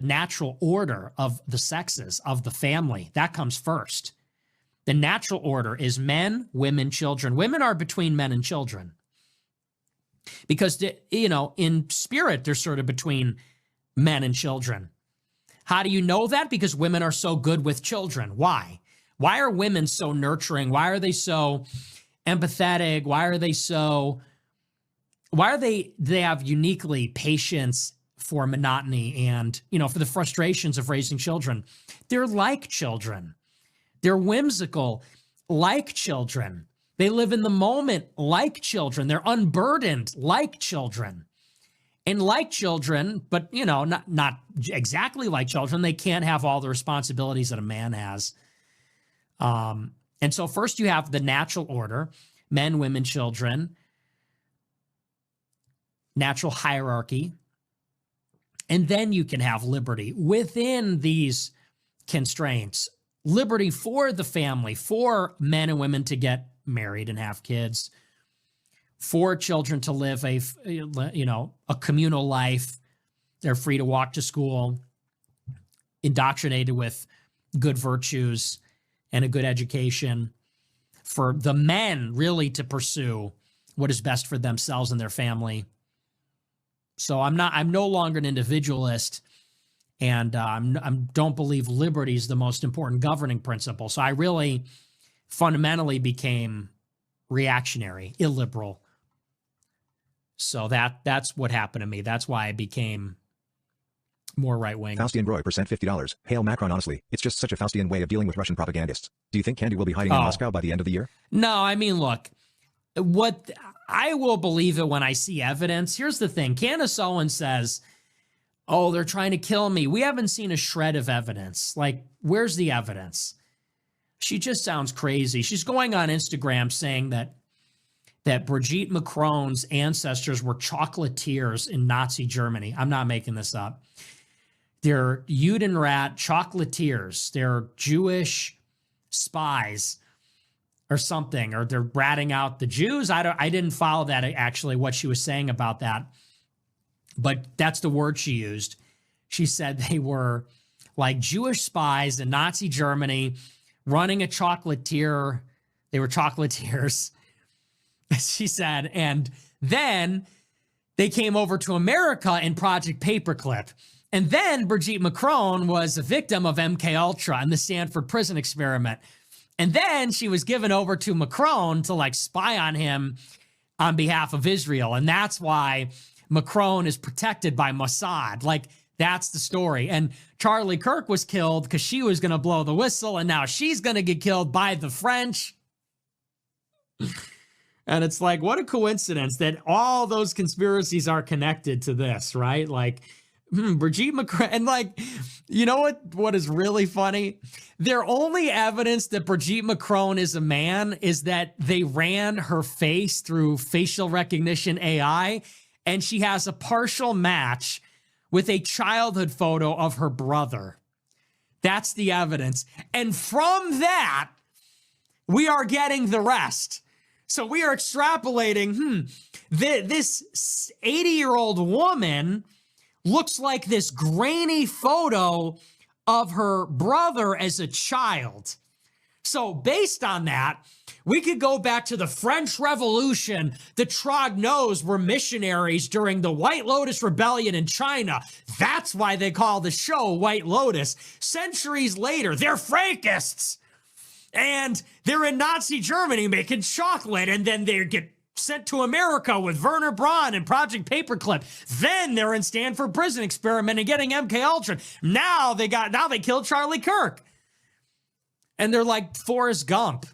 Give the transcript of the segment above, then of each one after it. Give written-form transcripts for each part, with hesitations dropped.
natural order of the sexes of the family. That comes first. The natural order is men, women, children. Women are between men and children. Because, in spirit, they're sort of between men and children. How do you know that? Because women are so good with children. Why? Why are women so nurturing? Why are they so empathetic? Why are they have uniquely patience for monotony and, for the frustrations of raising children? They're like children. They're whimsical like children. They live in the moment like children. They're unburdened like children. And like children, but, not exactly like children, they can't have all the responsibilities that a man has. And so first you have the natural order, men, women, children, natural hierarchy. And then you can have liberty within these constraints. Liberty for the family, for men and women to get married and have kids, for children to live a communal life. They're free to walk to school, indoctrinated with good virtues and a good education. For the men really to pursue what is best for themselves and their family. So I'm no longer an individualist, and I don't believe liberty is the most important governing principle. So I really fundamentally became reactionary, illiberal. So that's what happened to me. That's why I became more right-wing. Faustian Roy % $50. Hail Macron, honestly, it's just such a Faustian way of dealing with Russian propagandists. Do you think Candy will be hiding in Moscow by the end of the year? No, I mean, look, what I will believe it when I see evidence. Here's the thing. Candace Owens says, oh, they're trying to kill me. We haven't seen a shred of evidence. Like, where's the evidence? She just sounds crazy. She's going on Instagram saying that Brigitte Macron's ancestors were chocolatiers in Nazi Germany. I'm not making this up. They're Judenrat chocolatiers. They're Jewish spies or something, or they're ratting out the Jews. I didn't follow that, actually, what she was saying about that. But that's the word she used. She said they were like Jewish spies in Nazi Germany running a chocolatier. They were chocolatiers, she said. And then they came over to America in Project Paperclip. And then Brigitte Macron was a victim of MK and the Stanford prison experiment. And then she was given over to Macron to spy on him on behalf of Israel. And that's why Macron is protected by Mossad. That's the story. And Charlie Kirk was killed because she was going to blow the whistle, and now she's going to get killed by the French. And it's what a coincidence that all those conspiracies are connected to this, right? Brigitte Macron, and you know what is really funny? Their only evidence that Brigitte Macron is a man is that they ran her face through facial recognition AI, and she has a partial match with a childhood photo of her brother. That's the evidence. And from that, we are getting the rest. So we are extrapolating, this 80-year-old woman looks like this grainy photo of her brother as a child. So based on that, we could go back to the French Revolution. The Trognos were missionaries during the White Lotus Rebellion in China. That's why they call the show White Lotus. Centuries later, they're Frankists. And they're in Nazi Germany making chocolate, and then they get sent to America with Werner Braun and Project Paperclip. Then they're in Stanford prison experiment and getting MK Now they killed Charlie Kirk. And they're like Forrest Gump.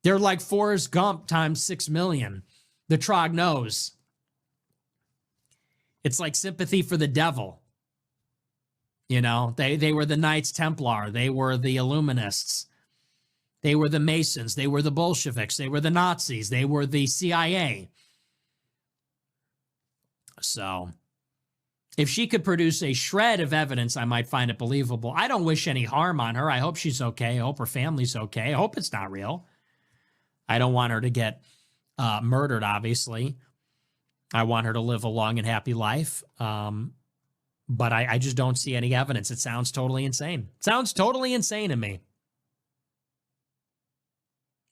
They're like Forrest Gump times 6 million. The Trognos. It's like sympathy for the devil. They were the Knights Templar. They were the Illuminists. They were the Masons. They were the Bolsheviks. They were the Nazis. They were the CIA. So, if she could produce a shred of evidence, I might find it believable. I don't wish any harm on her. I hope she's okay. I hope her family's okay. I hope it's not real. I don't want her to get murdered, obviously. I want her to live a long and happy life. But I just don't see any evidence. It sounds totally insane. Sounds totally insane to me.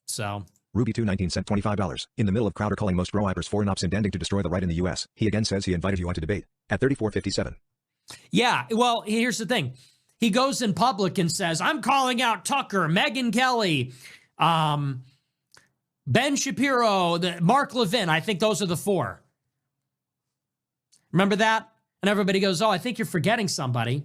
So Ruby219 sent $25. In the middle of Crowder calling most grow-wipers foreign ops intending to destroy the right in the U.S., he again says he invited you on to debate. At 3457. yeah, well, here's the thing. He goes in public and says, I'm calling out Tucker, Megyn Kelly, Ben Shapiro, Mark Levin. I think those are the four. Remember that? And everybody goes, oh, I think you're forgetting somebody.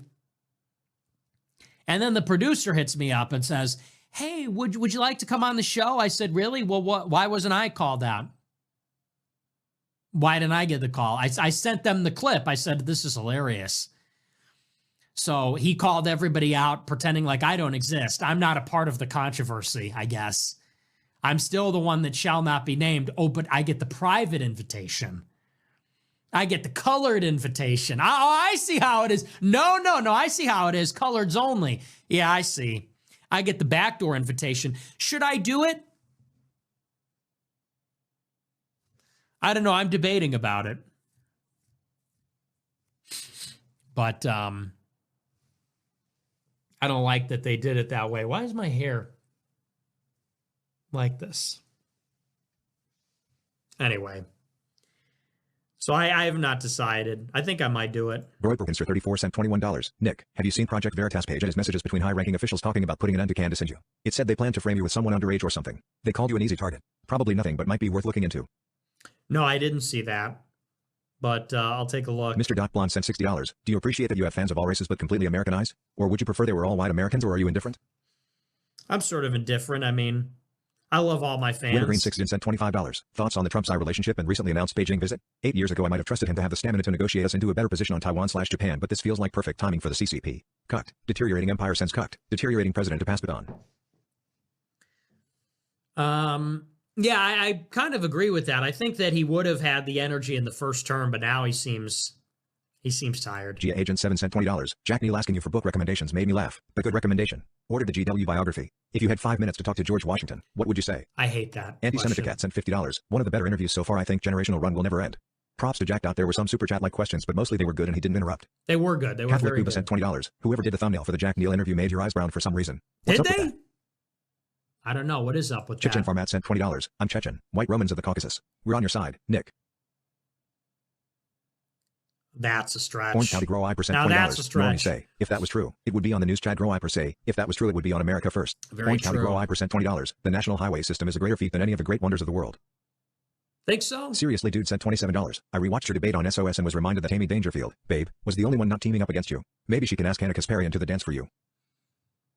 And then the producer hits me up and says, hey, would you like to come on the show? I said, really? Well, why wasn't I called out? Why didn't I get the call? I sent them the clip. I said, this is hilarious. So he called everybody out pretending like I don't exist. I'm not a part of the controversy, I guess. I'm still the one that shall not be named. Oh, but I get the private invitation. I get the colored invitation. Oh, I see how it is. No, I see how it is. Coloreds only. Yeah, I see. I get the backdoor invitation. Should I do it? I don't know. I'm debating about it. But I don't like that they did it that way. Why is my hair like this? Anyway. So I have not decided. I think I might do it. Broyperkinster 34 sent $21. Nick, have you seen Project Veritas page and his messages between high-ranking officials talking about putting an end to Candace and you? It said they planned to frame you with someone underage or something. They called you an easy target. Probably nothing, but might be worth looking into. No, I didn't see that. But I'll take a look. Mr. Blonde sent $60. Do you appreciate that you have fans of all races but completely Americanized? Or would you prefer they were all white Americans, or are you indifferent? I'm sort of indifferent. I mean, I love all my fans. Wintergreen 60 sent $25. Thoughts on the Trump-Xi relationship and recently announced Beijing visit? 8 years ago I might have trusted him to have the stamina to negotiate us into a better position on Taiwan/Japan, but this feels like perfect timing for the CCP. Cucked. Deteriorating empire sends cucked. Deteriorating president to pass baton. Yeah, I kind of agree with that. I think that he would have had the energy in the first term, but now he seems tired. Gia Agent 7 sent $20. Jack Neal asking you for book recommendations made me laugh, but good recommendation. Ordered the GW biography. If you had 5 minutes to talk to George Washington, what would you say? I hate that. Anti-Semitic Cat sent $50. One of the better interviews so far. I think generational run will never end. Props to Jack. There were some super chat-like questions, but mostly they were good and he didn't interrupt. They were good. They were Catholic very Cuba good. sent $20. Whoever did the thumbnail for the Jack Neal interview made your eyes brown for some reason. What's Did up with they? that? I don't know. What is up with Chechen that? Farmat sent $20. I'm Chechen, white Romans of the Caucasus. We're on your side, Nick. That's a stretch. Orange County Grow I percent $20. Now that's a stretch. Normally say, if that was true, it would be on the news. Chad Grow I per se, if that was true, it would be on America First. Very Orange true. County Grow I percent $20. The national highway system is a greater feat than any of the great wonders of the world. Think so? Seriously, dude sent $27. I rewatched your debate on SOS and was reminded that Amy Dangerfield, babe, was the only one not teaming up against you. Maybe she can ask Hannah Kasparian to the dance for you.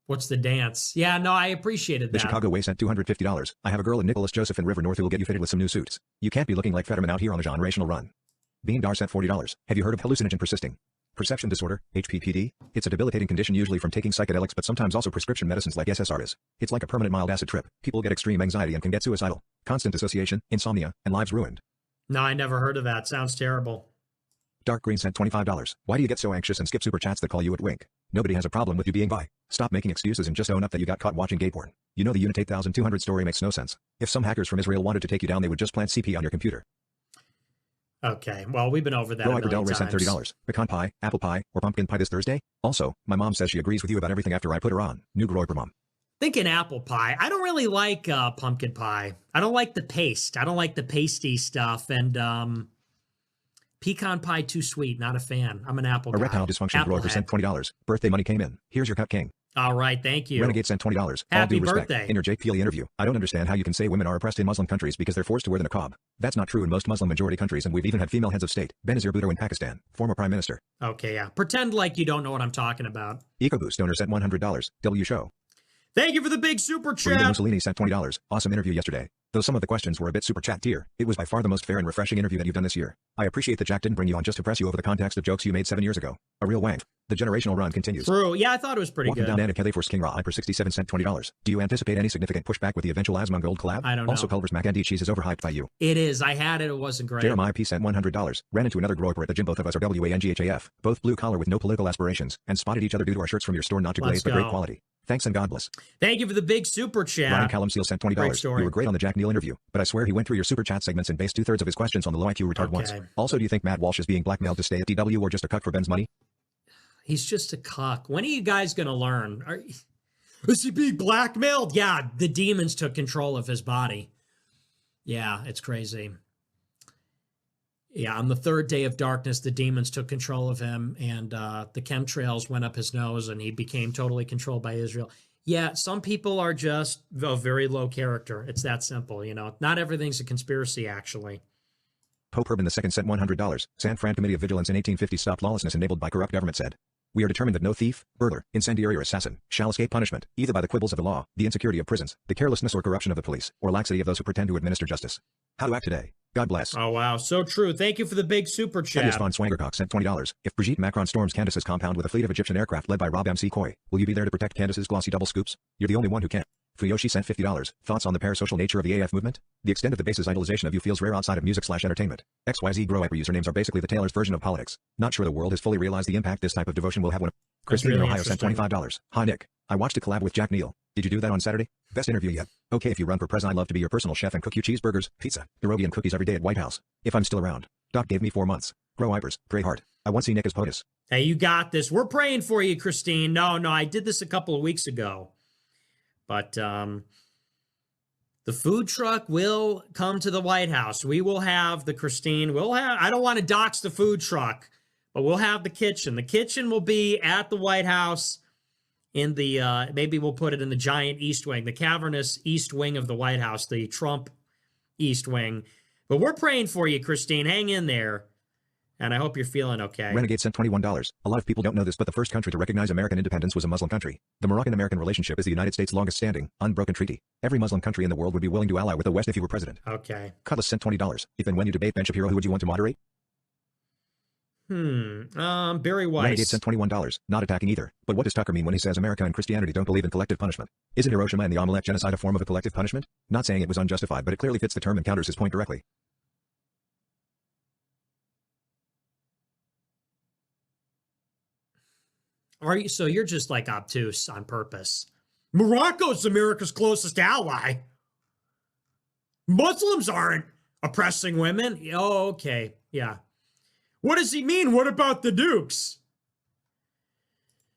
What's the dance? Yeah, no, I appreciated that. The Chicago Way sent $250. I have a girl in Nicholas Joseph in River North who will get you fitted with some new suits. You can't be looking like Fetterman out here on a generational run. Bean Dar sent $40. Have you heard of hallucinogen persisting perception disorder, HPPD? It's a debilitating condition usually from taking psychedelics but sometimes also prescription medicines like SSRIs. It's like a permanent mild acid trip. People get extreme anxiety and can get suicidal. Constant dissociation, insomnia, and lives ruined. No, I never heard of that. Sounds terrible. Dark Green sent $25. Why do you get so anxious and skip super chats that call you at wink? Nobody has a problem with you being bi. Stop making excuses and just own up that you got caught watching gay porn. You know the Unit 8200 story makes no sense. If some hackers from Israel wanted to take you down, they would just plant CP on your computer. Okay, well, we've been over that a Roy million Del Rey times. sent $30. Pecan pie, apple pie, or pumpkin pie this Thursday? Also, my mom says she agrees with you about everything after I put her on. New Groyper mom. Thinking apple pie. I don't really like pumpkin pie. I don't like the paste. I don't like the pasty stuff. And pecan pie, too sweet. Not a fan. I'm an apple guy. Erectile dysfunction Groyper sent $20. Birthday money came in. Here's your cut, king. All right, thank you. Renegade sent $20. Happy All due respect. birthday. In your Jake Feely interview, I don't understand how you can say women are oppressed in Muslim countries because they're forced to wear the niqab. That's not true in most Muslim majority countries, and we've even had female heads of state. Benazir Bhutto in Pakistan, former prime minister. Okay, yeah. Pretend like you don't know what I'm talking about. EcoBoost donor sent $100. W show. Thank you for the big super Burrito chat. Mussolini sent $20. Awesome interview yesterday. Though some of the questions were a bit super chat tier, it was by far the most fair and refreshing interview that you've done this year. I appreciate that Jack didn't bring you on just to press you over the context of jokes you made 7 years ago. A real wank. The generational run continues. True. Yeah, I thought it was pretty Walking good. down Anna Kelly for King Ra I per 67 cent $20. Do you anticipate any significant pushback with the eventual Asmon Gold collab? I don't know. Also, Culver's Mac and cheese is overhyped by you. It is. I had it. It wasn't great. Jeremiah P sent $100. Ran into another groyper at the gym. Both of us are WANGHAF. Both blue collar with no political aspirations, and spotted each other due to our shirts from your store, not to Let's glaze but great go. quality. Thanks and God bless. Thank you for the big super chat. Ryan Callum Seal sent $20. Great story. You were great on the Jack Neal interview, but I swear he went through your super chat segments and based 2/3 of his questions on the low IQ retard once. Okay. Also, do you think Matt Walsh is being blackmailed to stay at DW or just a cut for Ben's money? He's just a cuck. When are you guys going to learn? Is he being blackmailed? Yeah, the demons took control of his body. Yeah, it's crazy. Yeah, on the third day of darkness, the demons took control of him, and the chemtrails went up his nose, and he became totally controlled by Israel. Yeah, some people are just a very low character. It's that simple, you know. Not everything's a conspiracy, actually. Pope Urban II sent $100. San Fran Committee of Vigilance in 1850 stopped lawlessness enabled by corrupt government said. We are determined that no thief, burglar, incendiary or assassin shall escape punishment, either by the quibbles of the law, the insecurity of prisons, the carelessness or corruption of the police, or laxity of those who pretend to administer justice. How to act today. God bless. Oh, wow. So true. Thank you for the big super chat. Thaddeus von Swangercock sent $20. If Brigitte Macron storms Candace's compound with a fleet of Egyptian aircraft led by Rob MC Coy, will you be there to protect Candace's glossy double scoops? You're the only one who can. Fuyoshi sent $50. Thoughts on the parasocial nature of the AF movement? The extent of the base's idolization of you feels rare outside of music/entertainment. XYZ Grow Hyper usernames are basically the Taylor's version of politics. Not sure the world has fully realized the impact this type of devotion will have when Christine really in Ohio sent $25. Hi Nick. I watched a collab with Jack Neal. Did you do that on Saturday? Best interview yet. Okay, if you run for president, I'd love to be your personal chef and cook you cheeseburgers, pizza, pierogi and cookies every day at White House. If I'm still around. Doc gave me 4 months. Grow Hypers. Pray hard. I want to see Nick as POTUS. Hey, you got this. We're praying for you, Christine. No, I did this a couple of weeks ago. But the food truck will come to the White House. We will have the Christine. I don't want to dox the food truck, but we'll have the kitchen. The kitchen will be at the White House in the, maybe we'll put it in the giant East Wing, the cavernous East Wing of the White House, the Trump East Wing. But we're praying for you, Christine. Hang in there. And I hope you're feeling okay. Renegade sent $21. A lot of people don't know this, but the first country to recognize American independence was a Muslim country. The Moroccan-American relationship is the United States' longest-standing, unbroken treaty. Every Muslim country in the world would be willing to ally with the West if you were president. Okay. Cutlass sent $20. If and when you debate Ben Shapiro, who would you want to moderate? Barry Weiss. Renegade sent $21. Not attacking either. But what does Tucker mean when he says America and Christianity don't believe in collective punishment? Isn't Hiroshima and the Omelette genocide a form of a collective punishment? Not saying it was unjustified, but it clearly fits the term and counters his point directly. So you're just like obtuse on purpose. Morocco's America's closest ally. Muslims aren't oppressing women. Oh, okay. Yeah. What does he mean? What about the Dukes?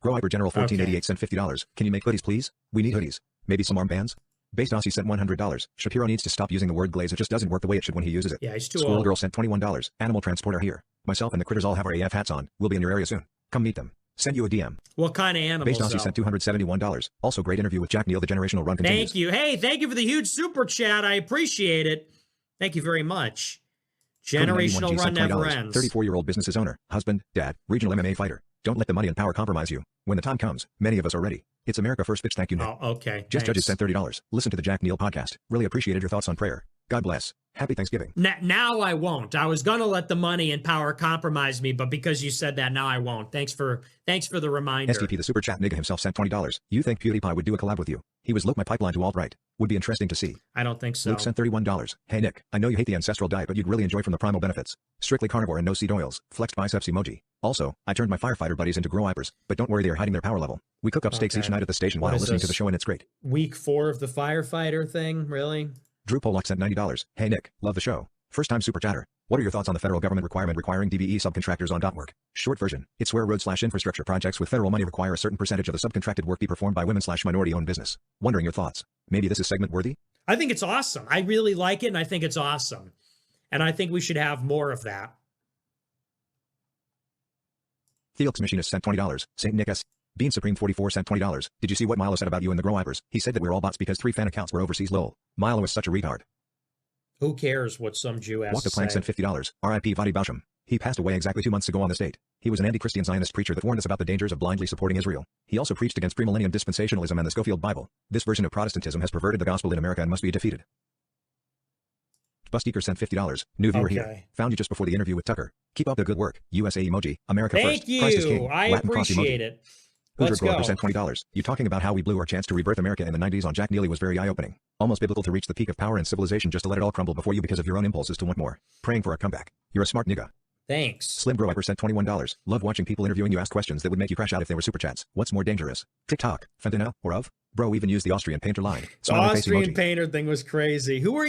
Grow Hyper General 1488 sent $50. Can you make hoodies, please? We need hoodies. Maybe some armbands? Based Aussie sent $100. Shapiro needs to stop using the word glaze. It just doesn't work the way it should when he uses it. Yeah, he's too Squirrel old. Girl sent $21. Animal transporter here. Myself and the critters all have our AF hats on. We'll be in your area soon. Come meet them. Send you a DM. What kind of animals? Based Aussie sent $271. Also great interview with Jack Neal. The generational run continues. Thank you. Hey, thank you for the huge super chat. I appreciate it. Thank you very much. Generational run never ends. 34-year-old business owner, husband, dad, regional MMA fighter. Don't let the money and power compromise you. When the time comes, many of us are ready. It's America first, bitch. Thank you, Nick. Oh, okay. Just Judges sent $30. Listen to the Jack Neal podcast. Really appreciated your thoughts on prayer. God bless. Happy Thanksgiving. Now I won't. I was gonna let the money and power compromise me, but because you said that, now I won't. Thanks for the reminder. STP the super chat nigga himself sent $20. You think PewDiePie would do a collab with you? He was look my pipeline to alt-right. Would be interesting to see. I don't think so. Luke sent $31. Hey Nick, I know you hate the ancestral diet, but you'd really enjoy from the primal benefits. Strictly carnivore and no seed oils. Flexed biceps emoji. Also, I turned my firefighter buddies into grow hypers, but don't worry, they're hiding their power level. We cook up steaks each night at the station while listening to the show, and it's great. Week 4 of the firefighter thing, really? Drew Pollock sent $90. Hey Nick, love the show. First time super chatter. What are your thoughts on the federal government requirement requiring DBE subcontractors on .work? Short version, it's where road/infrastructure projects with federal money require a certain percentage of the subcontracted work be performed by women/minority-owned business. Wondering your thoughts. Maybe this is segment worthy? I think it's awesome. I really like it, and I think it's awesome. And I think we should have more of that. Felix Machinist sent $20. St. Nick S. Bean Supreme 44 sent $20. Did you see what Milo said about you and the Grow Hypers? He said that we're all bots because 3 fan accounts were overseas lol. Milo is such a retard. Who cares what some Jew has Walk the to Plank say? sent $50. R.I.P. Vadi Bausham. He passed away exactly 2 months ago on this date. He was an anti-Christian Zionist preacher that warned us about the dangers of blindly supporting Israel. He also preached against premillennium dispensationalism and the Scofield Bible. This version of Protestantism has perverted the gospel in America and must be defeated. Busteaker sent $50. New viewer here. Found you just before the interview with Tucker. Keep up the good work. USA emoji. America Thank first. you. Christ is king. I Latin cross appreciate emoji. it. Hoosier Let's Grower go. sent $20. You talking about how we blew our chance to rebirth America in the 90s on Jack Neely was very eye-opening. Almost biblical to reach the peak of power and civilization just to let it all crumble before you because of your own impulses to want more. Praying for a comeback. You're a smart nigga. Thanks. Slim Grower sent $21. Love watching people interviewing you ask questions that would make you crash out if they were super chats. What's more dangerous? TikTok, fentanyl, or of? Bro even used the Austrian painter line. The Austrian painter thing was crazy. Who are